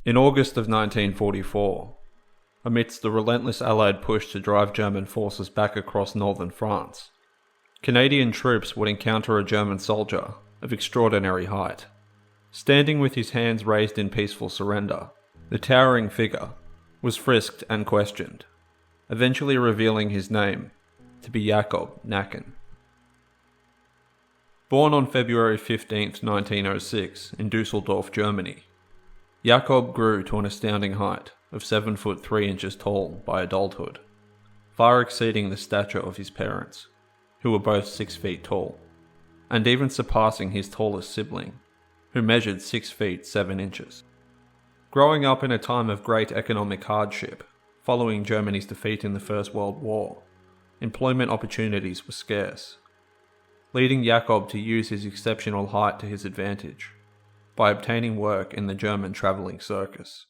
In August of 1944, amidst the relentless Allied push to drive German forces back across northern France, Canadian troops would encounter a German soldier of extraordinary height. Standing with his hands raised in peaceful surrender, the towering figure was frisked and questioned, eventually revealing his name to be Jakob Nacken. Born on February 15, 1906 in Dusseldorf, Germany, Jakob grew to an astounding height of 7 foot 3 inches tall by adulthood, far exceeding the stature of his parents, who were both 6 feet tall, and even surpassing his tallest sibling, who measured 6 feet 7 inches. Growing up in a time of great economic hardship, following Germany's defeat in the First World War, employment opportunities were scarce, leading Jakob to use his exceptional height to his advantage by obtaining work in the German travelling circus,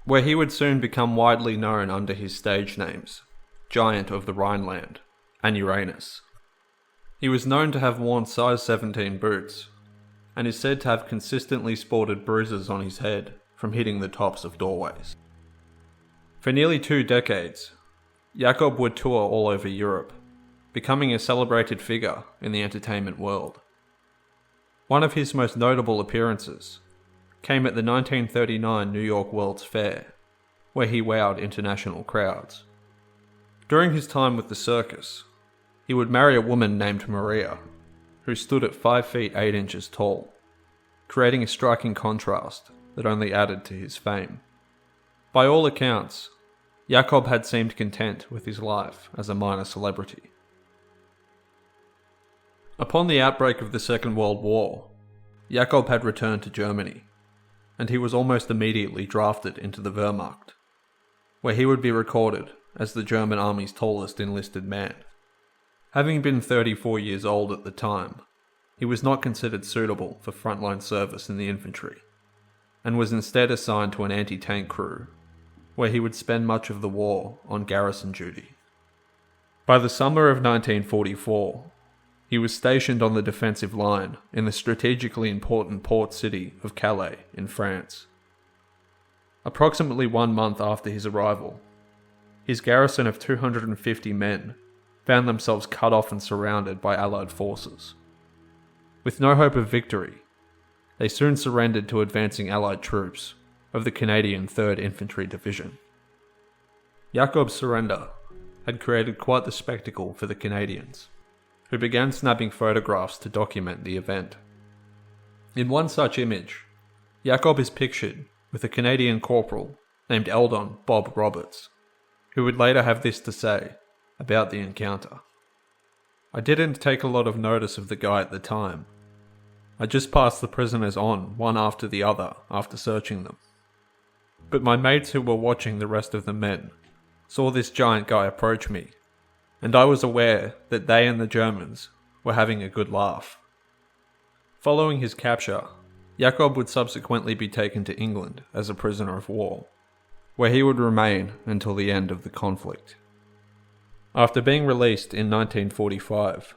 where he would soon become widely known under his stage names, Giant of the Rhineland and Uranus. He was known to have worn size 17 boots, and is said to have consistently sported bruises on his head from hitting the tops of doorways. For nearly 2 decades, Jakob would tour all over Europe, becoming a celebrated figure in the entertainment world. One of his most notable appearances came at the 1939 New York World's Fair, where he wowed international crowds. During his time with the circus, he would marry a woman named Maria, who stood at 5 feet 8 inches tall, creating a striking contrast that only added to his fame. By all accounts, Jakob had seemed content with his life as a minor celebrity. Upon the outbreak of the Second World War, Jakob had returned to Germany, and he was almost immediately drafted into the Wehrmacht, where he would be recorded as the German army's tallest enlisted man. Having been 34 years old at the time, he was not considered suitable for frontline service in the infantry, and was instead assigned to an anti-tank crew, where he would spend much of the war on garrison duty. By the summer of 1944, he was stationed on the defensive line in the strategically important port city of Calais in France. Approximately 1 month after his arrival, his garrison of 250 men found themselves cut off and surrounded by Allied forces. With no hope of victory, they soon surrendered to advancing Allied troops of the Canadian 3rd Infantry Division. Jakob's surrender had created quite the spectacle for the Canadians, who began snapping photographs to document the event. In one such image, Jakob is pictured with a Canadian corporal named Eldon Bob Roberts, who would later have this to say about the encounter. "I didn't take a lot of notice of the guy at the time. I just passed the prisoners on one after the other after searching them. But my mates who were watching the rest of the men saw this giant guy approach me, and I was aware that they and the Germans were having a good laugh." Following his capture, Jakob would subsequently be taken to England as a prisoner of war, where he would remain until the end of the conflict. After being released in 1945,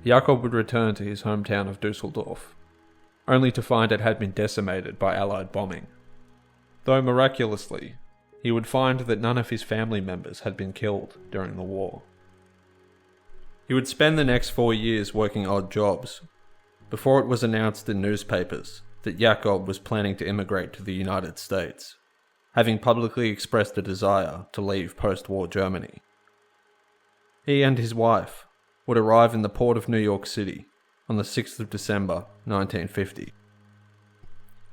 Jakob would return to his hometown of Dusseldorf, only to find it had been decimated by Allied bombing. Though miraculously, he would find that none of his family members had been killed during the war. He would spend the next 4 years working odd jobs, before it was announced in newspapers that Jakob was planning to immigrate to the United States, having publicly expressed a desire to leave post-war Germany. He and his wife would arrive in the port of New York City on the 6th of December 1950.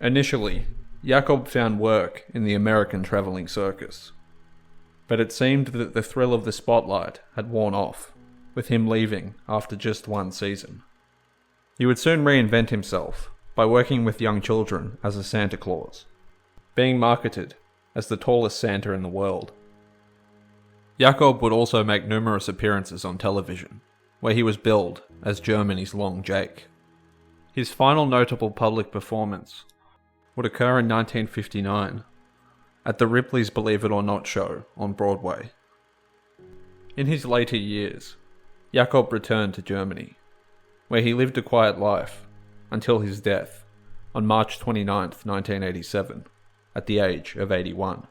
Initially, Jakob found work in the American travelling circus, but it seemed that the thrill of the spotlight had worn off, with him leaving after just 1 season. He would soon reinvent himself by working with young children as a Santa Claus, being marketed as the tallest Santa in the world. Jakob would also make numerous appearances on television, where he was billed as Germany's Long Jake. His final notable public performance would occur in 1959 at the Ripley's Believe It or Not show on Broadway. In his later years, Jakob returned to Germany, where he lived a quiet life until his death on March 29, 1987, at the age of 81.